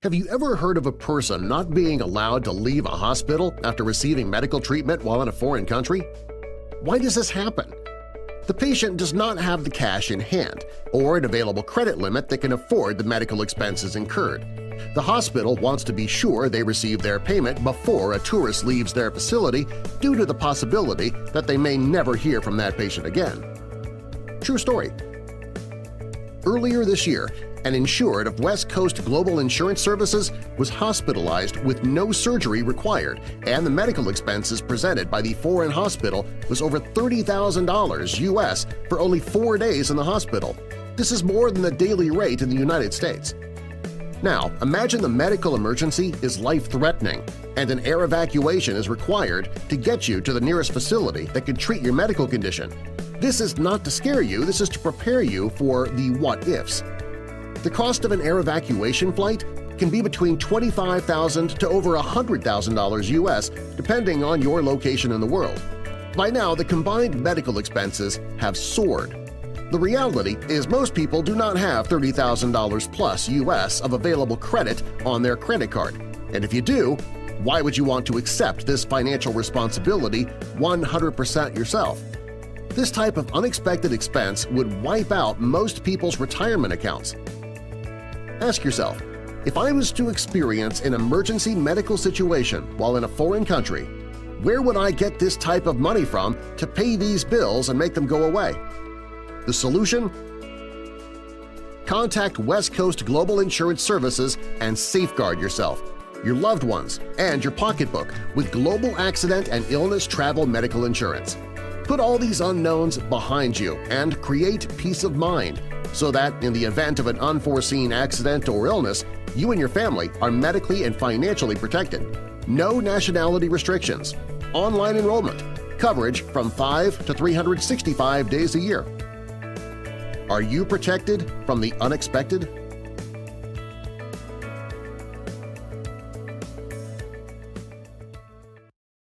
Have you ever heard of a person not being allowed to leave a hospital after receiving medical treatment while in a foreign country? Why does this happen? The patient does not have the cash in hand or an available credit limit that can afford the medical expenses incurred. The hospital wants to be sure they receive their payment before a tourist leaves their facility due to the possibility that they may never hear from that patient again. True story. Earlier this year, an insured of West Coast Global Insurance Services was hospitalized with no surgery required, and the medical expenses presented by the foreign hospital was over $30,000 U.S. for only 4 days in the hospital. This is more than the daily rate in the United States. Now, imagine the medical emergency is life-threatening and an air evacuation is required to get you to the nearest facility that can treat your medical condition. This is not to scare you, this is to prepare you for the what-ifs. The cost of an air evacuation flight can be between $25,000 to over $100,000 U.S. depending on your location in the world. By now, the combined medical expenses have soared. The reality is most people do not have $30,000 plus U.S. of available credit on their credit card, and if you do, why would you want to accept this financial responsibility 100% yourself? This type of unexpected expense would wipe out most people's retirement accounts. Ask yourself, if I was to experience an emergency medical situation while in a foreign country, where would I get this type of money from to pay these bills and make them go away? The solution? Contact West Coast Global Insurance Services and safeguard yourself, your loved ones, and your pocketbook with Global Accident and Illness Travel Medical Insurance. Put all these unknowns behind you and create peace of mind so that in the event of an unforeseen accident or illness, you and your family are medically and financially protected. No nationality restrictions, online enrollment, coverage from 5 to 365 days a year. Are you protected from the unexpected?